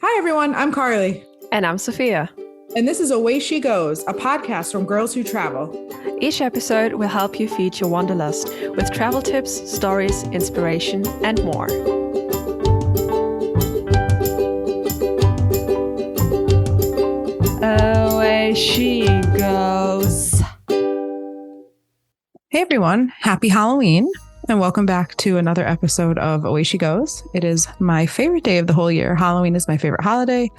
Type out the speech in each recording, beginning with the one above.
Hi, everyone. I'm Carly. And I'm Sophia. And this is Away She Goes, a podcast from Girls Who Travel. Each episode will help you feed your wanderlust with travel tips, stories, inspiration, and more. Away she goes. Hey, everyone. Happy Halloween. And welcome back to another episode of Away She Goes. It is my favorite day of the whole year. Halloween is my favorite holiday.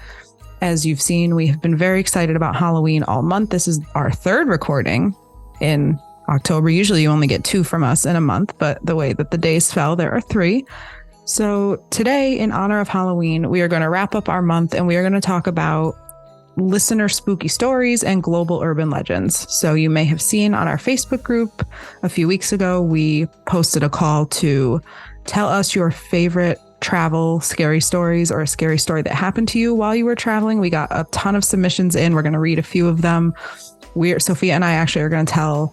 As you've seen, we have been very excited about Halloween all month. This is our third recording in October. Usually you only get 2 from us in a month, but the way that the days fell, there are 3. So today, in honor of Halloween, we are going to wrap up our month and we are going to talk about listener spooky stories and global urban legends. So you may have seen on our Facebook group a few weeks ago, we posted a call to tell us your favorite travel scary stories or a scary story that happened to you while you were traveling. We got a ton of submissions in. We're going to read a few of them. Sophia and I actually are going to tell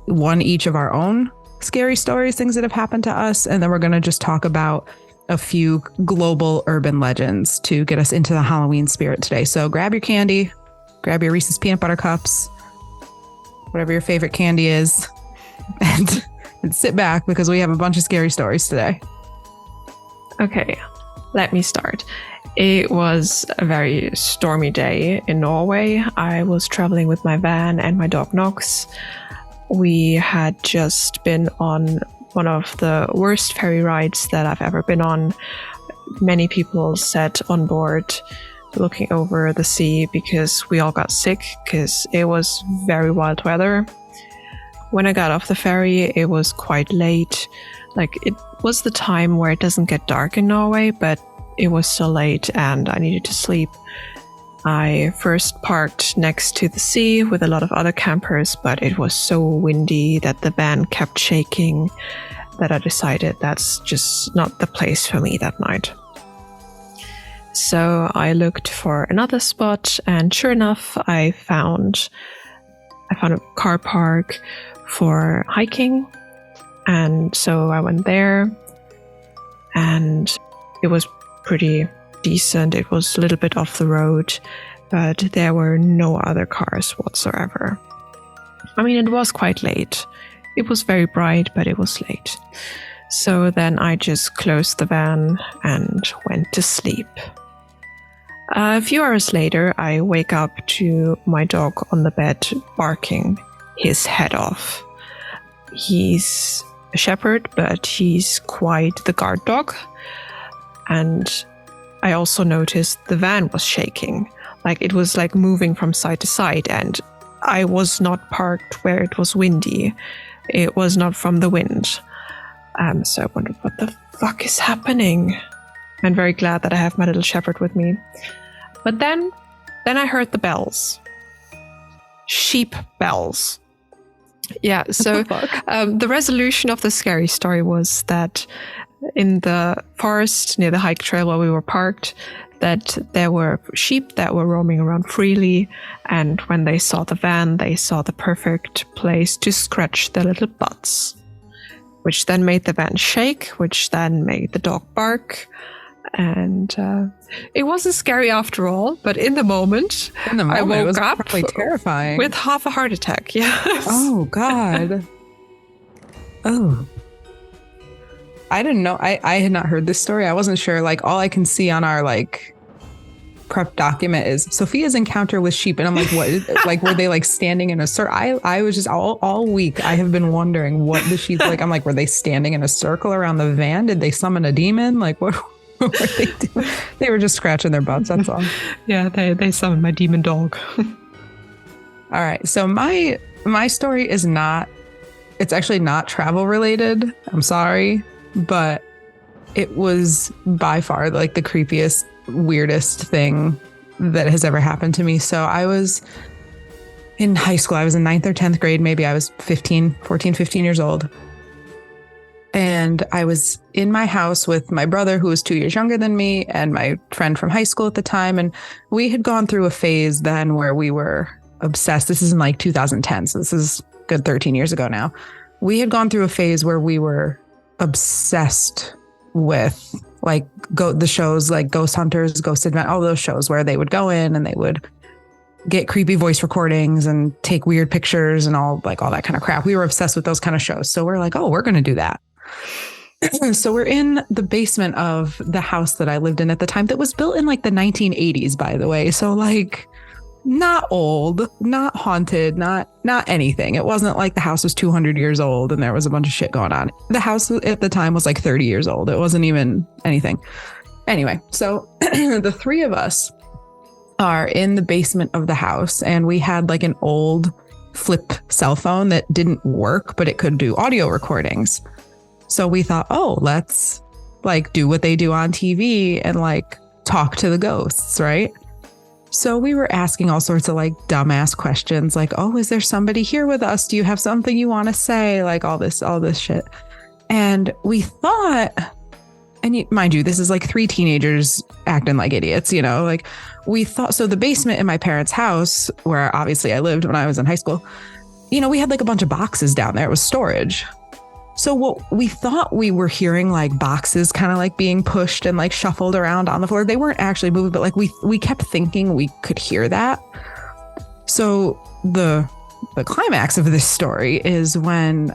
one each of our own scary stories, things that have happened to us. And then we're going to just talk about a few global urban legends to get us into the Halloween spirit today. So grab your candy, grab your Reese's peanut butter cups, whatever your favorite candy is, and sit back because we have a bunch of scary stories today. Okay, let me start. It was a very stormy day in Norway. I was traveling with my van and my dog Knox. We had just been on one of the worst ferry rides that I've ever been on. Many people sat on board looking over the sea because we all got sick because it was very wild weather. When I got off the ferry, it was quite late. It was the time where it doesn't get dark in Norway, but it was still late and I needed to sleep. I first parked next to the sea with a lot of other campers, but it was so windy that the van kept shaking that I decided that's just not the place for me that night. So I looked for another spot, and sure enough, I found a car park for hiking. And so I went there, and it was pretty decent. It was a little bit off the road, but there were no other cars whatsoever. I mean, it was quite late. It was very bright, but it was late. So then I just closed the van and went to sleep. A few hours later, I wake up to my dog on the bed barking his head off. He's a shepherd, but he's quite the guard dog. And I also noticed the van was shaking. It was moving from side to side, and I was not parked where it was windy. It was not from the wind. So I wondered, what the fuck is happening? I'm very glad that I have my little shepherd with me. But then I heard the bells. Sheep bells. Yeah, so the resolution of the scary story was that in the forest near the hike trail where we were parked, that there were sheep that were roaming around freely, and when they saw the van, they saw the perfect place to scratch their little butts, which then made the van shake, which then made the dog bark. And it wasn't scary after all, but in the moment I woke it was up probably terrifying with half a heart attack. Yes. Oh God. Oh, I didn't know. I had not heard this story. I wasn't sure. All I can see on our prep document is Sophia's encounter with sheep, and I'm like, what? Were they standing in a circle? I was just all week I have been wondering what the sheep I'm like, were they standing in a circle around the van? Did they summon a demon? What were they doing? They were just scratching their butts. That's all. Yeah, they summoned my demon dog. All right. So my story is it's actually not travel related. I'm sorry. But it was by far the creepiest, weirdest thing that has ever happened to me. So I was in high school. I was in 9th or 10th grade. Maybe I was 14, 15 years old. And I was in my house with my brother, who was 2 years younger than me, and my friend from high school at the time. And we had gone through a phase then where we were obsessed. This is in 2010. So this is a good 13 years ago now. We had gone through a phase where we were obsessed with like the shows like Ghost Hunters, Ghost Advent, all those shows where they would go in and they would get creepy voice recordings and take weird pictures and all that kind of crap. We were obsessed with those kind of shows. So we're like, oh, we're going to do that. So we're in the basement of the house that I lived in at the time that was built in like the 1980s, by the way. So like not old, not haunted, not anything. It wasn't like the house was 200 years old and there was a bunch of shit going on. The house at the time was like 30 years old. It wasn't even anything. Anyway, so the three of us are in the basement of the house, and we had like an old flip cell phone that didn't work, but it could do audio recordings. So we thought, oh, let's like do what they do on TV and like talk to the ghosts, right? So we were asking all sorts of like dumbass questions like, oh, is there somebody here with us? Do you have something you want to say? Like all this shit. And we thought, and mind you, this is like three teenagers acting like idiots, you know, like we thought. So the basement in my parents' house, where obviously I lived when I was in high school, you know, we had like a bunch of boxes down there. It was storage. So what we thought we were hearing like boxes kind of like being pushed and like shuffled around on the floor. They weren't actually moving, but like we kept thinking we could hear that. So the climax of this story is when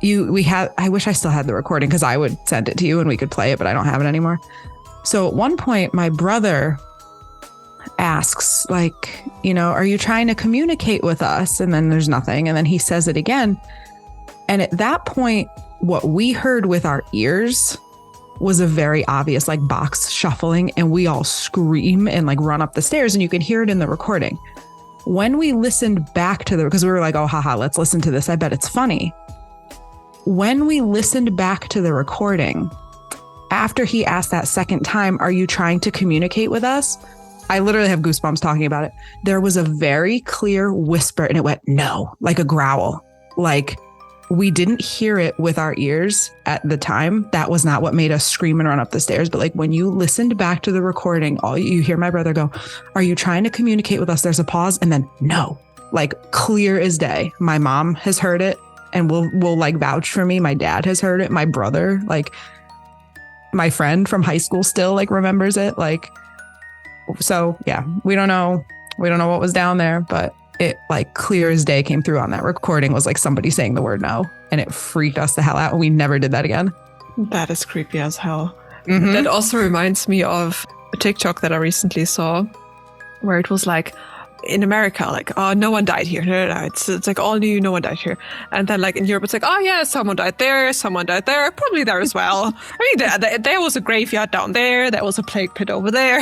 I wish I still had the recording because I would send it to you and we could play it, but I don't have it anymore. So at one point, my brother asks like, you know, are you trying to communicate with us? And then there's nothing. And then he says it again. And at that point, what we heard with our ears was a very obvious like box shuffling, and we all scream and like run up the stairs, and you can hear it in the recording. When we listened back to because we were like, oh, haha, let's listen to this. I bet it's funny. When we listened back to the recording, after he asked that second time, are you trying to communicate with us? I literally have goosebumps talking about it. There was a very clear whisper, and it went, no, like a growl, like, we didn't hear it with our ears at the time. That was not what made us scream and run up the stairs. But like when you listened back to the recording, all you hear my brother go, are you trying to communicate with us? There's a pause. And then no, like clear as day. My mom has heard it and will like vouch for me. My dad has heard it. My brother, like my friend from high school still like remembers it. Like, so yeah, we don't know what was down there, but it like clear as day came through on that recording was like somebody saying the word no, and it freaked us the hell out. We never did that again. That is creepy as hell. Mm-hmm. That also reminds me of a TikTok that I recently saw where it was like in America, like, oh, no one died here. No. It's like all new, no one died here. And then like in Europe, it's like, oh yeah, someone died there, probably there as well. I mean, there was a graveyard down there. There was a plague pit over there.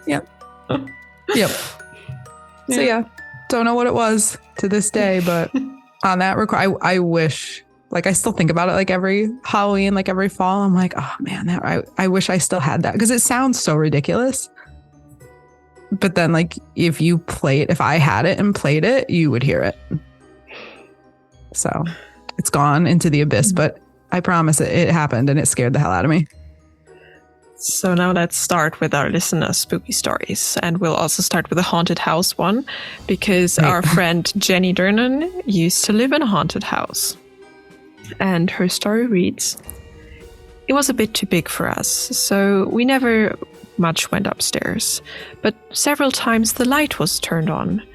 Yep. So yeah. Don't know what it was to this day, but on that record, I wish, like, I still think about it like every Halloween, like every fall. I'm like, oh man, I wish I still had that because it sounds so ridiculous. But then, like, if I had it and played it, you would hear it. So it's gone into the abyss, but I promise it happened and it scared the hell out of me. So now let's start with our listener spooky stories. And we'll also start with a haunted house one, because our friend Jenny Dernan used to live in a haunted house. And her story reads, it was a bit too big for us, so we never much went upstairs. But several times the light was turned on,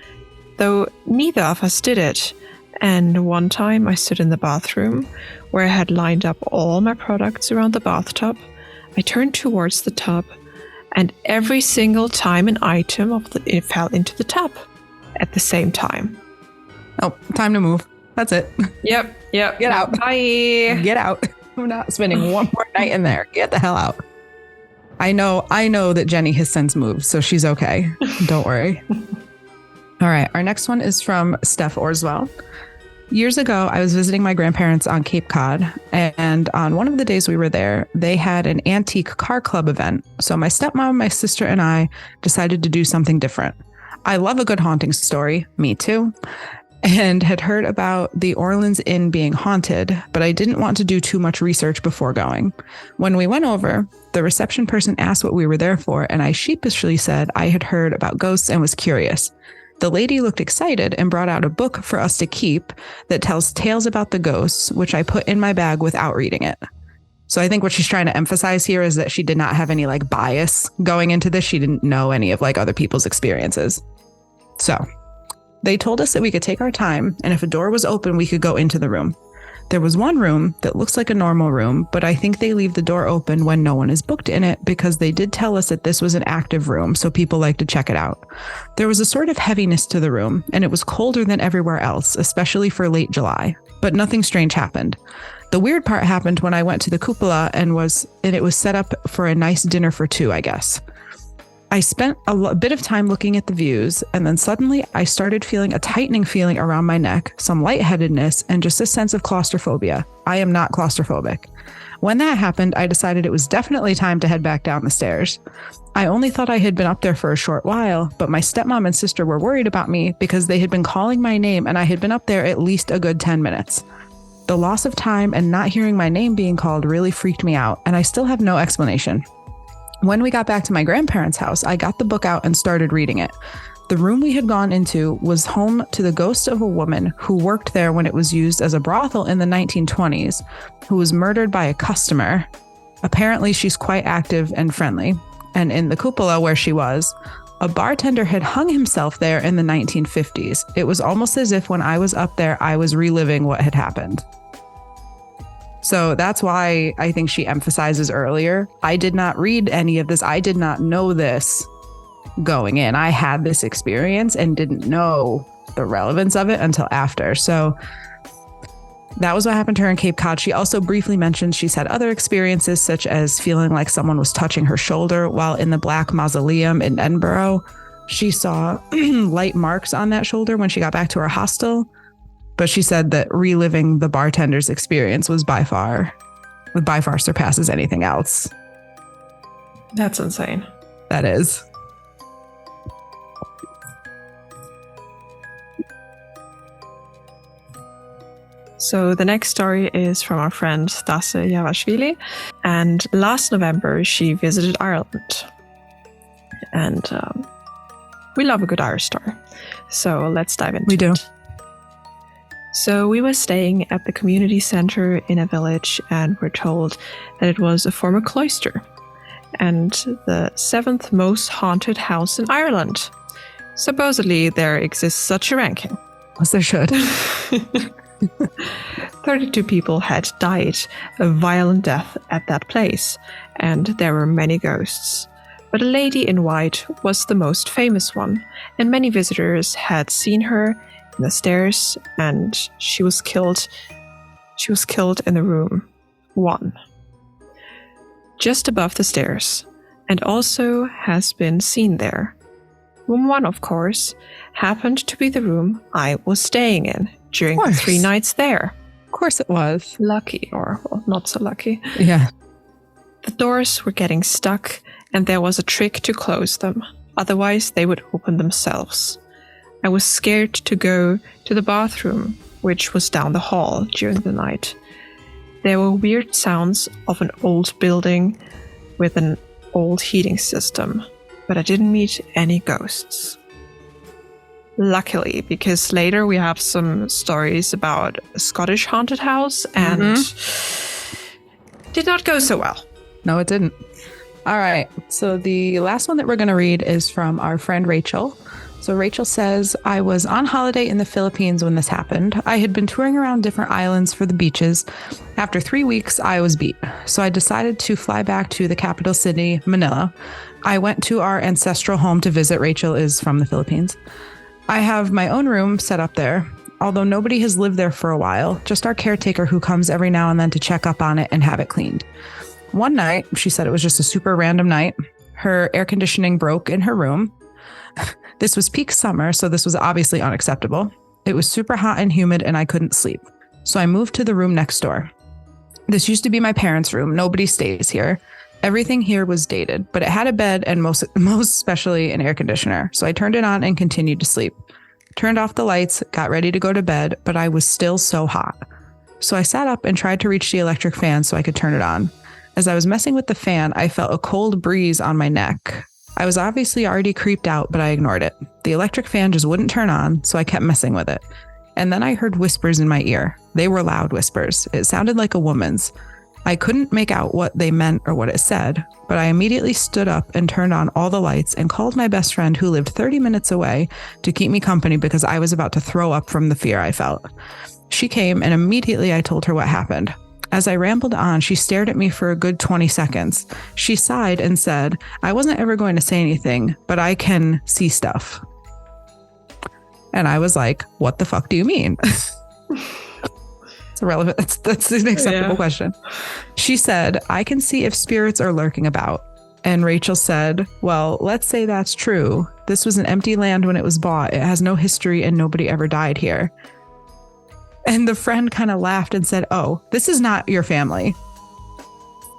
though neither of us did it. And one time I stood in the bathroom where I had lined up all my products around the bathtub. I turned towards the tub, and every single time an item it fell into the tub at the same time. Oh, time to move. That's it. Yep. Get out. Bye. Get out. I'm not spending one more night in there. Get the hell out. I know that Jenny has since moved, so she's okay. Don't worry. All right. Our next one is from Steph Orswell. Years ago, I was visiting my grandparents on Cape Cod, and on one of the days we were there, they had an antique car club event. So my stepmom, my sister, and I decided to do something different. I love a good haunting story, me too, and had heard about the Orleans Inn being haunted, but I didn't want to do too much research before going. When we went over, the reception person asked what we were there for, and I sheepishly said I had heard about ghosts and was curious. The lady looked excited and brought out a book for us to keep that tells tales about the ghosts, which I put in my bag without reading it. So I think what she's trying to emphasize here is that she did not have any like bias going into this. She didn't know any of like other people's experiences. So they told us that we could take our time, and if a door was open, we could go into the room. There was one room that looks like a normal room, but I think they leave the door open when no one is booked in it, because they did tell us that this was an active room, so people like to check it out. There was a sort of heaviness to the room, and it was colder than everywhere else, especially for late July, but nothing strange happened. The weird part happened when I went to the cupola and it was set up for a nice dinner for two, I guess. I spent a bit of time looking at the views, and then suddenly I started feeling a tightening feeling around my neck, some lightheadedness, and just a sense of claustrophobia. I am not claustrophobic. When that happened, I decided it was definitely time to head back down the stairs. I only thought I had been up there for a short while, but my stepmom and sister were worried about me because they had been calling my name and I had been up there at least a good 10 minutes. The loss of time and not hearing my name being called really freaked me out, and I still have no explanation. When we got back to my grandparents' house, I got the book out and started reading it. The room we had gone into was home to the ghost of a woman who worked there when it was used as a brothel in the 1920s, who was murdered by a customer. Apparently, she's quite active and friendly. And in the cupola where she was, a bartender had hung himself there in the 1950s. It was almost as if when I was up there, I was reliving what had happened. So that's why I think she emphasizes earlier, I did not read any of this. I did not know this going in. I had this experience and didn't know the relevance of it until after. So that was what happened to her in Cape Cod. She also briefly mentioned she's had other experiences, such as feeling like someone was touching her shoulder while in the Black Mausoleum in Edinburgh. She saw light marks on that shoulder when she got back to her hostel. But she said that reliving the bartender's experience was by far surpasses anything else. That's insane. That is. So the next story is from our friend Stase Javashvili. And last November, she visited Ireland. And we love a good Irish story. So let's dive into it. We do. So we were staying at the community center in a village, and we're told that it was a former cloister and the 7th most haunted house in Ireland. Supposedly there exists such a ranking. As there should. 32 people had died a violent death at that place, and there were many ghosts. But a lady in white was the most famous one, and many visitors had seen her in the stairs, and she was killed in the room 1, just above the stairs, and also has been seen there. Room 1, of course, happened to be the room I was staying in during the 3 nights there. Of course it was. Lucky, or well, not so lucky. Yeah. The doors were getting stuck, and there was a trick to close them. Otherwise, they would open themselves. I was scared to go to the bathroom, which was down the hall during the night. There were weird sounds of an old building with an old heating system, but I didn't meet any ghosts. Luckily, because later we have some stories about a Scottish haunted house, and did not go so well. No, it didn't. All right. So the last one that we're going to read is from our friend Rachel. So Rachel says, I was on holiday in the Philippines when this happened. I had been touring around different islands for the beaches. After 3 weeks, I was beat. So I decided to fly back to the capital city, Manila. I went to our ancestral home to visit. Rachel is from the Philippines. I have my own room set up there, although nobody has lived there for a while, just our caretaker who comes every now and then to check up on it and have it cleaned. One night, she said it was just a super random night, her air conditioning broke in her room. This was peak summer, so this was obviously unacceptable. It was super hot and humid, and I couldn't sleep. So I moved to the room next door. This used to be my parents' room. Nobody stays here. Everything here was dated, but it had a bed and most especially an air conditioner. So I turned it on and continued to sleep. Turned off the lights, got ready to go to bed, but I was still so hot. So I sat up and tried to reach the electric fan so I could turn it on. As I was messing with the fan, I felt a cold breeze on my neck. I was obviously already creeped out, but I ignored it. The electric fan just wouldn't turn on, so I kept messing with it. And then I heard whispers in my ear. They were loud whispers. It sounded like a woman's. I couldn't make out what they meant or what it said, but I immediately stood up and turned on all the lights and called my best friend who lived 30 minutes away to keep me company because I was about to throw up from the fear I felt. She came and immediately I told her what happened. As I rambled on, she stared at me for a good 20 seconds. She sighed and said, I wasn't ever going to say anything, but I can see stuff. And I was like, what the fuck do you mean? It's irrelevant. That's an acceptable question. She said, I can see if spirits are lurking about. And Rachel said, well, let's say that's true. This was an empty land when it was bought. It has no history and nobody ever died here. And the friend kind of laughed and said, oh, this is not your family.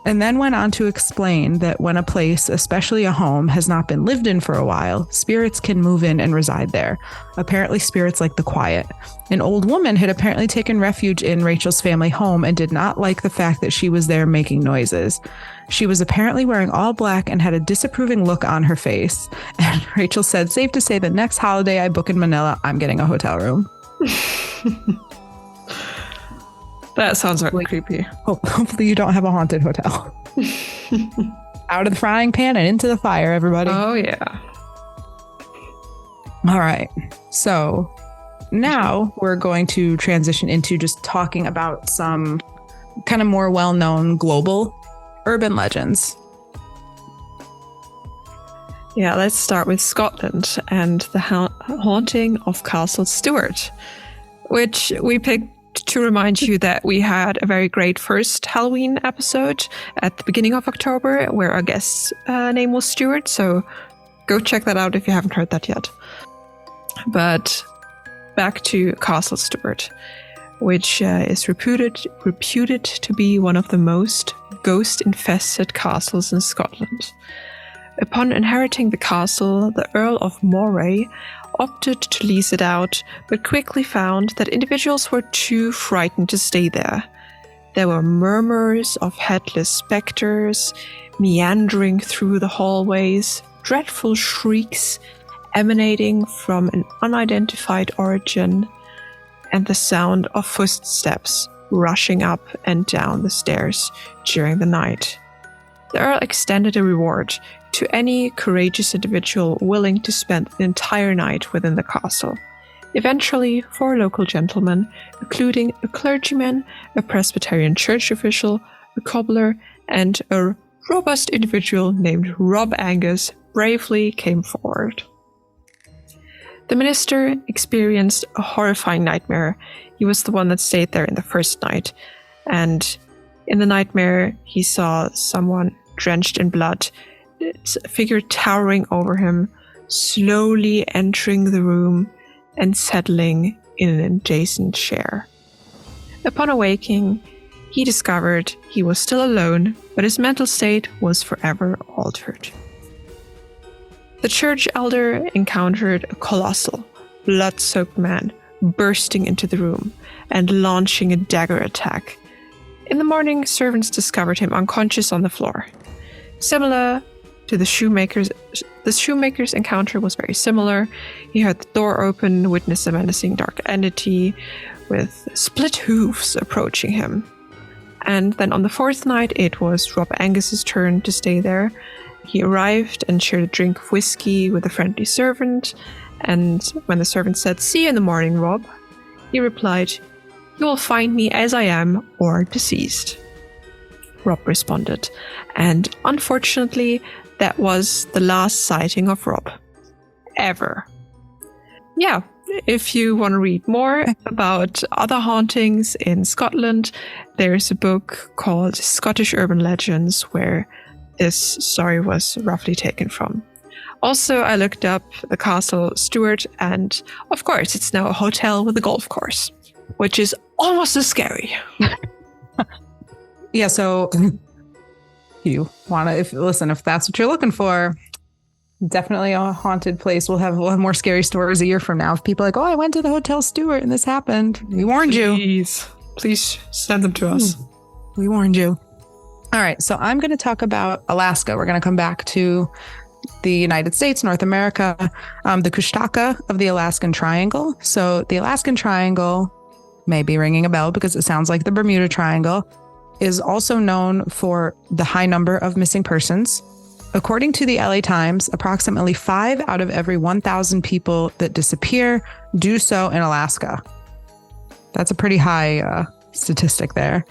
And then went on to explain that when a place, especially a home, has not been lived in for a while, spirits can move in and reside there. Apparently spirits like the quiet. An old woman had apparently taken refuge in Rachel's family home and did not like the fact that she was there making noises. She was apparently wearing all black and had a disapproving look on her face. And Rachel said, safe to say the next holiday I book in Manila, I'm getting a hotel room. That sounds really creepy. Hopefully you don't have a haunted hotel. Out of the frying pan and into the fire, everybody. Oh, yeah. All right. So now we're going to transition into just talking about some kind of more well-known global urban legends. Yeah, let's start with Scotland and the haunting of Castle Stuart, which we picked to remind you that we had a very great first Halloween episode at the beginning of October where our guest's name was Stuart. So go check that out if you haven't heard that yet. But back to Castle Stuart, which is reputed to be one of the most ghost-infested castles in Scotland. Upon inheriting the castle, the Earl of Moray opted to lease it out, but quickly found that individuals were too frightened to stay there. There were murmurs of headless specters meandering through the hallways, dreadful shrieks emanating from an unidentified origin, and the sound of footsteps rushing up and down the stairs during the night. The Earl extended a reward to any courageous individual willing to spend the entire night within the castle. Eventually, 4 local gentlemen, including a clergyman, a Presbyterian church official, a cobbler, and a robust individual named Rob Angus, bravely came forward. The minister experienced a horrifying nightmare. He was the one that stayed there in the first night, and in the nightmare, he saw someone drenched in blood, a figure towering over him, slowly entering the room and settling in an adjacent chair. Upon awaking, he discovered he was still alone, but his mental state was forever altered. The church elder encountered a colossal, blood-soaked man bursting into the room and launching a dagger attack. In the morning, servants discovered him unconscious on the floor. Similar to the shoemaker's encounter was very similar. He heard the door open, witnessed a menacing dark entity with split hooves approaching him. And then on the 4th night, it was Rob Angus's turn to stay there. He arrived and shared a drink of whiskey with a friendly servant. And when the servant said, "See you in the morning, Rob," he replied, "You will find me as I am or deceased." Rob responded. And unfortunately, that was the last sighting of Rob. Ever. Yeah, if you want to read more about other hauntings in Scotland, there's a book called Scottish Urban Legends where this story was roughly taken from. Also, I looked up the Castle Stuart, and of course, it's now a hotel with a golf course, which is almost as scary. Yeah, so you want to, if that's what you're looking for, definitely a haunted place. We'll have more scary stories a year from now. If people are like, oh, I went to the Hotel Stuart and this happened. We warned you. Please send them to us. We warned you. All right, so I'm going to talk about Alaska. We're going to come back to the United States, North America, the Kushtaka of the Alaskan Triangle. So the Alaskan Triangle may be ringing a bell because it sounds like the Bermuda Triangle. is also known for the high number of missing persons. According to the LA Times, approximately 5 out of every 1,000 people that disappear do so in Alaska. That's a pretty high statistic there.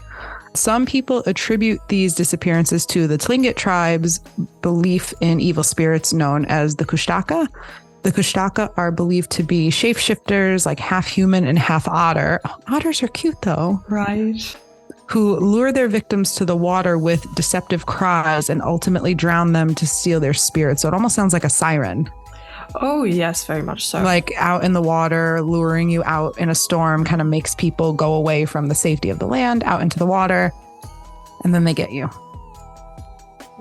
Some people attribute these disappearances to the Tlingit tribe's belief in evil spirits known as the Kushtaka. The Kushtaka are believed to be shapeshifters, like half human and half otter. Otters are cute though. Right. Who lure their victims to the water with deceptive cries and ultimately drown them to steal their spirits. So it almost sounds like a siren. Oh, yes, very much so. Like out in the water, luring you out in a storm, kind of makes people go away from the safety of the land, out into the water, and then they get you.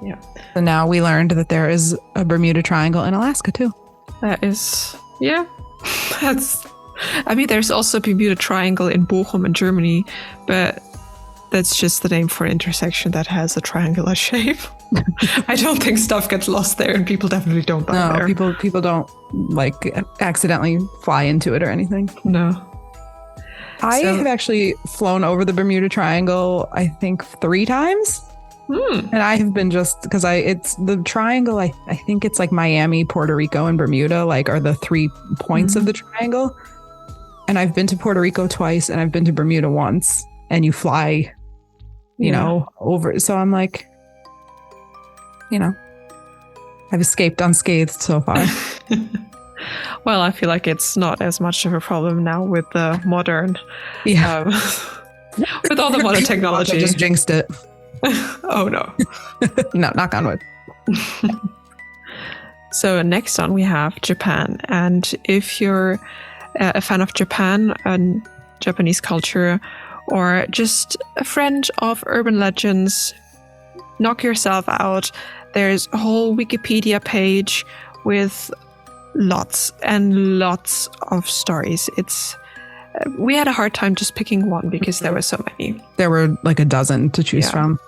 Yeah. So now we learned that there is a Bermuda Triangle in Alaska too. That is, yeah. There's also a Bermuda Triangle in Bochum in Germany, but that's just the name for an intersection that has a triangular shape. I don't think stuff gets lost there, and people definitely don't die there. People don't like accidentally fly into it or anything. No. I have actually flown over the Bermuda Triangle, I think 3 times. And I have been just because it's the triangle. I think it's like Miami, Puerto Rico, and Bermuda, like are the 3 points of the triangle. And I've been to Puerto Rico twice, and I've been to Bermuda once. And you fly, you know, over. So I'm like, you know, I've escaped unscathed so far. Well, I feel like it's not as much of a problem now with the modern, with all the modern technology. I just jinxed it. Oh no. No, knock on wood. So next on we have Japan. And if you're a fan of Japan and Japanese culture, or just a friend of urban legends, knock yourself out. There's a whole Wikipedia page with lots and lots of stories. We had a hard time just picking one because there were so many. There were like a dozen to choose from.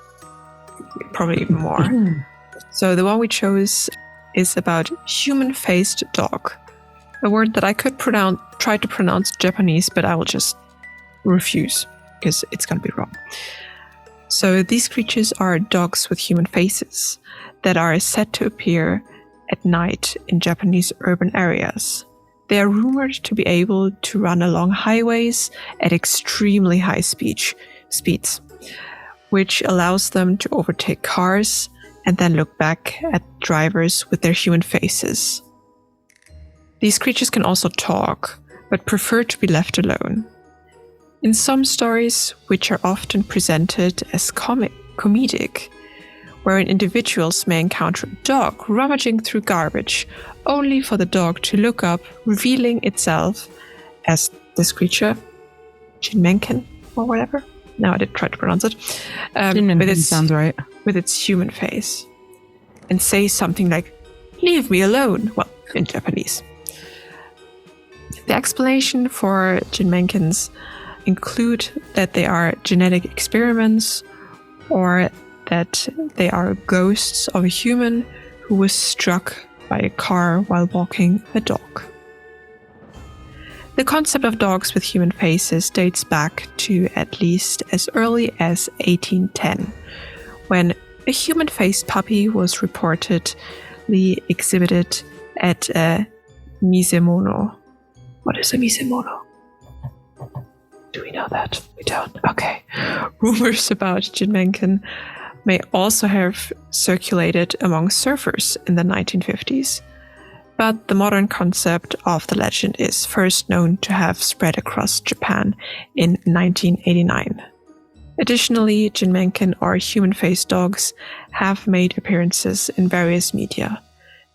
Probably even more. So the one we chose is about human-faced dog. A word that I could try to pronounce Japanese, but I will just refuse because it's going to be wrong. So these creatures are dogs with human faces that are said to appear at night in Japanese urban areas. They are rumored to be able to run along highways at extremely high speeds, which allows them to overtake cars and then look back at drivers with their human faces. These creatures can also talk, but prefer to be left alone. In some stories, which are often presented as comedic, wherein individuals may encounter a dog rummaging through garbage, only for the dog to look up, revealing itself as this creature, Jinmenken or whatever. Now I did try to pronounce it. Jinmenken sounds right. With its human face, and say something like, "Leave me alone," well, in Japanese. The explanation for Jinmenkens include that they are genetic experiments, or that they are ghosts of a human who was struck by a car while walking a dog. The concept of dogs with human faces dates back to at least as early as 1810, when a human-faced puppy was reportedly exhibited at a misemono. What is a misemono? Do we know that? We don't. Okay. Rumors about Jinmenken may also have circulated among surfers in the 1950s, but the modern concept of the legend is first known to have spread across Japan in 1989. Additionally, Jinmenken or human-faced dogs have made appearances in various media.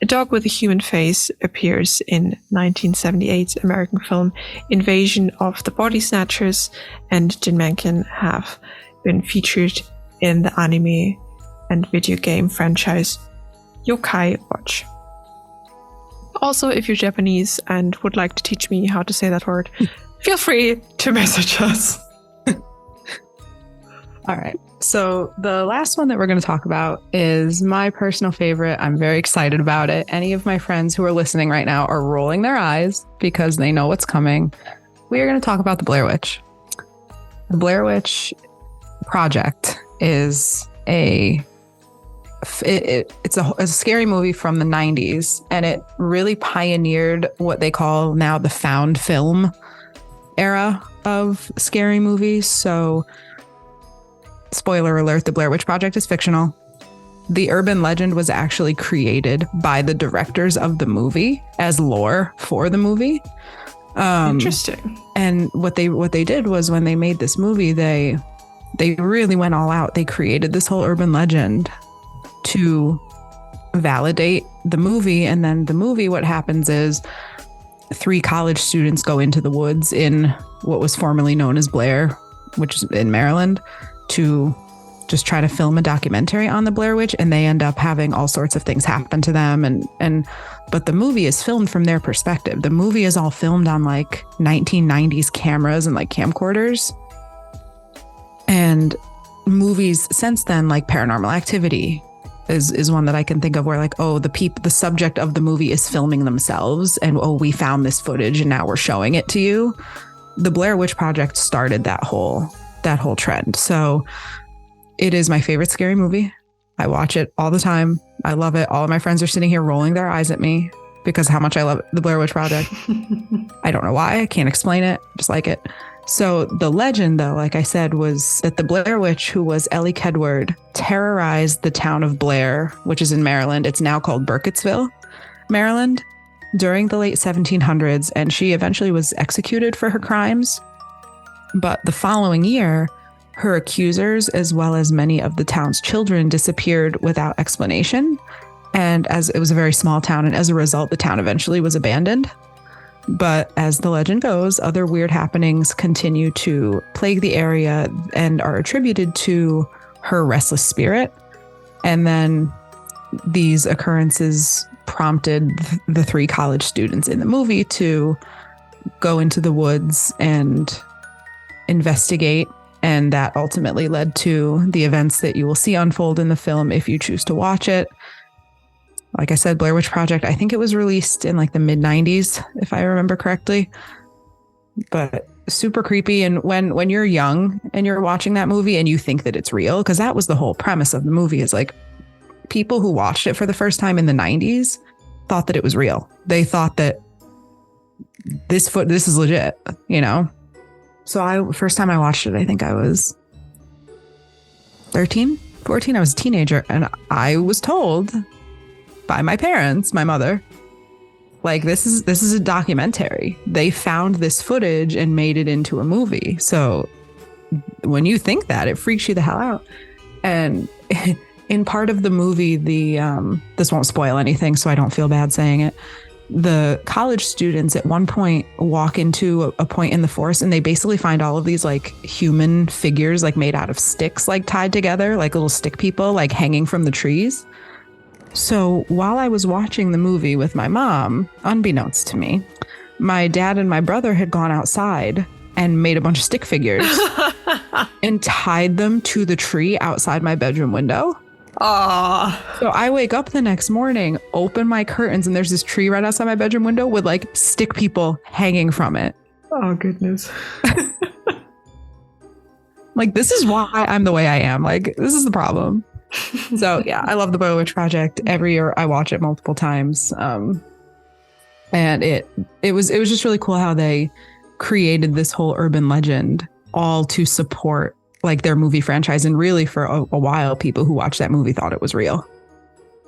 A dog with a human face appears in 1978's American film Invasion of the Body Snatchers, and Jinmenken have been featured in the anime and video game franchise Yokai Watch. Also, if you're Japanese and would like to teach me how to say that word, feel free to message us. All right. So the last one that we're going to talk about is my personal favorite. I'm very excited about it. Any of my friends who are listening right now are rolling their eyes because they know what's coming. We are going to talk about the Blair Witch. The Blair Witch Project is it's a scary movie from the 90s, and it really pioneered what they call now the found film era of scary movies. So, spoiler alert, the Blair Witch Project is fictional. The urban legend was actually created by the directors of the movie as lore for the movie. Interesting. And what they did was, when they made this movie, they really went all out. They created this whole urban legend to validate the movie. And then the movie, what happens is 3 college students go into the woods in what was formerly known as Blair, which is in Maryland, to just try to film a documentary on the Blair Witch, and they end up having all sorts of things happen to them. But the movie is filmed from their perspective. The movie is all filmed on like 1990s cameras and like camcorders. And movies since then, like Paranormal Activity, is one that I can think of, where like, oh, the subject of the movie is filming themselves, and oh, we found this footage and now we're showing it to you. The Blair Witch Project started that whole trend. So it is my favorite scary movie. I watch it all the time. I love it. All of my friends are sitting here rolling their eyes at me because how much I love the Blair Witch Project. I don't know why. I can't explain it. Just like it. So the legend, though, like I said, was that the Blair Witch, who was Ellie Kedward, terrorized the town of Blair, which is in Maryland. It's now called Burkittsville, Maryland, during the late 1700s, and she eventually was executed for her crimes. But the following year, her accusers, as well as many of the town's children, disappeared without explanation. And as it was a very small town, and as a result, the town eventually was abandoned. But as the legend goes, other weird happenings continue to plague the area and are attributed to her restless spirit. And then these occurrences prompted the 3 college students in the movie to go into the woods and investigate. And that ultimately led to the events that you will see unfold in the film if you choose to watch it. Like I said, Blair Witch Project, I think it was released in like the mid-90s, if I remember correctly. But super creepy. And when you're young and you're watching that movie and you think that it's real, because that was the whole premise of the movie, is like people who watched it for the first time in the 90s thought that it was real. They thought that this is legit, you know? So first time I watched it, I think I was 13, 14. I was a teenager, and I was told by my parents, my mother, like, this is a documentary. They found this footage and made it into a movie. So when you think that, it freaks you the hell out. And in part of the movie, this won't spoil anything, so I don't feel bad saying it. The college students at one point walk into a point in the forest, and they basically find all of these like human figures, like made out of sticks, like tied together, like little stick people, like hanging from the trees. So while I was watching the movie with my mom, unbeknownst to me, my dad and my brother had gone outside and made a bunch of stick figures and tied them to the tree outside my bedroom window. So I wake up the next morning, open my curtains, and there's this tree right outside my bedroom window with like stick people hanging from it. Oh, goodness. Like, this is why I'm the way I am. Like, this is the problem. So yeah, I love the Blair Witch Project. Every year I watch it multiple times. And it was just really cool how they created this whole urban legend all to support like their movie franchise. And really for a while, people who watched that movie thought it was real.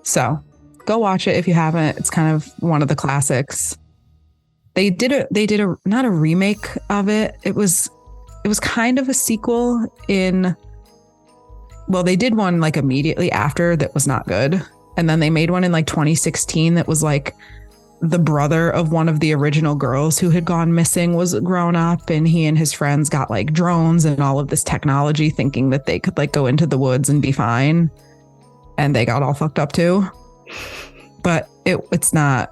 So go watch it if you haven't. It's kind of one of the classics. They did a not a remake of it. It was kind of a sequel they did one like immediately after that was not good. And then they made one in like 2016 that was like the brother of one of the original girls who had gone missing was grown up, and he and his friends got like drones and all of this technology thinking that they could like go into the woods and be fine. And they got all fucked up too. But it's not.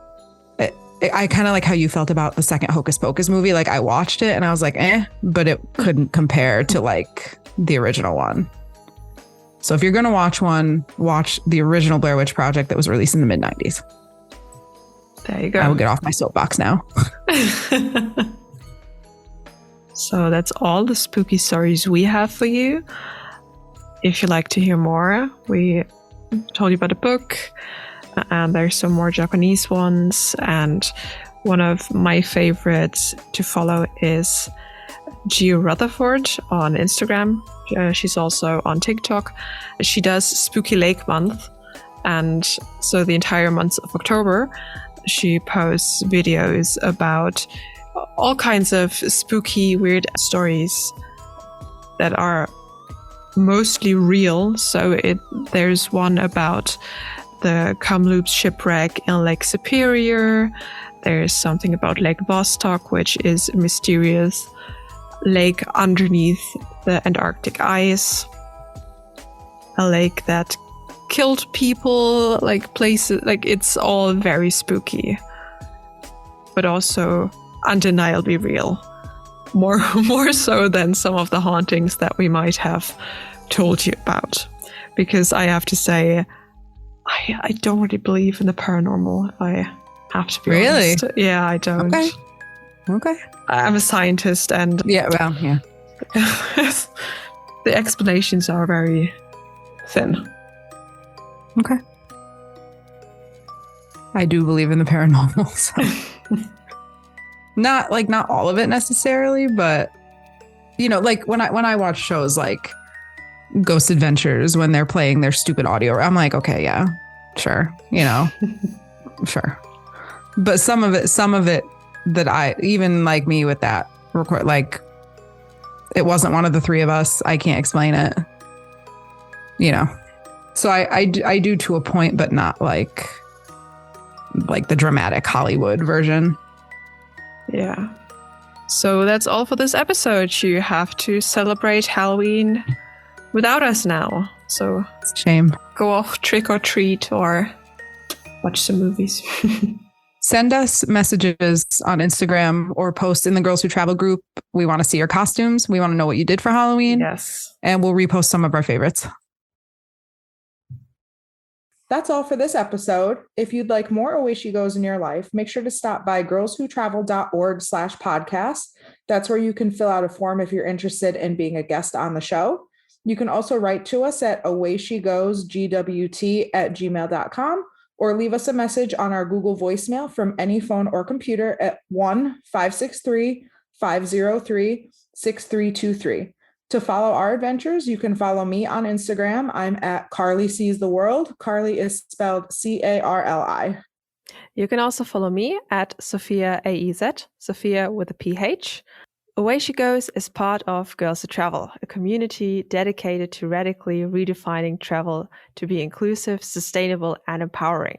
I kind of like how you felt about the second Hocus Pocus movie. Like, I watched it and I was like, but it couldn't compare to like the original one. So if you're going to watch one, watch the original Blair Witch Project that was released in the mid-90s. There you go. I will get off my soapbox now. So that's all the spooky stories we have for you. if you'd like to hear more, we told you about a book, and there's some more Japanese ones. And one of my favorites to follow is Gio Rutherford on Instagram. She's also on TikTok. She does Spooky Lake Month. And so the entire month of October, she posts videos about all kinds of spooky, weird stories that are mostly real. So there's one about the Kamloops shipwreck in Lake Superior. There's something about Lake Vostok, which is a mysterious lake underneath the Antarctic ice. A lake that killed people, like places, like it's all very spooky, but also undeniably real. More so than some of the hauntings that we might have told you about. Because I have to say, I don't really believe in the paranormal, if I have to be honest. Yeah, I don't. Okay. I'm a scientist, and yeah, the explanations are very thin. Okay. I do believe in the paranormal, so not all of it necessarily, but like when I watch shows like Ghost Adventures, when they're playing their stupid audio, I'm like, okay, yeah, sure, sure. But some of it that I, even like me with that record, like it wasn't one of the three of us. I can't explain it, So I do to a point, but not like the dramatic Hollywood version. Yeah. So that's all for this episode. You have to celebrate Halloween without us now. So it's a shame. Go off trick or treat or watch some movies. Send us messages on Instagram or post in the Girls Who Travel group. We want to see your costumes. We want to know what you did for Halloween. Yes. And we'll repost some of our favorites. That's all for this episode. If you'd like more Oishi Goes in your life, make sure to stop by girlswhotravel.org/podcast. That's where you can fill out a form if you're interested in being a guest on the show. You can also write to us at oishigosgwt@gmail.com or leave us a message on our Google voicemail from any phone or computer at 1-563-503-6323. To follow our adventures, you can follow me on Instagram. I'm at Carly Sees the World. Carly is spelled Carli. You can also follow me at Sophia AEZ, Sophia with a PH. Away She Goes is part of Girls Who Travel, a community dedicated to radically redefining travel to be inclusive, sustainable, and empowering.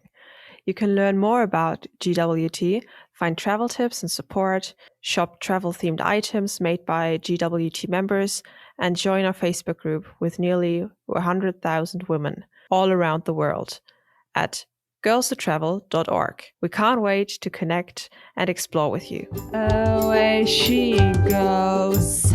You can learn more about GWT, find travel tips and support, shop travel-themed items made by GWT members, and join our Facebook group with nearly 100,000 women all around the world at girlswhotravel.org. We can't wait to connect and explore with you. Away she goes.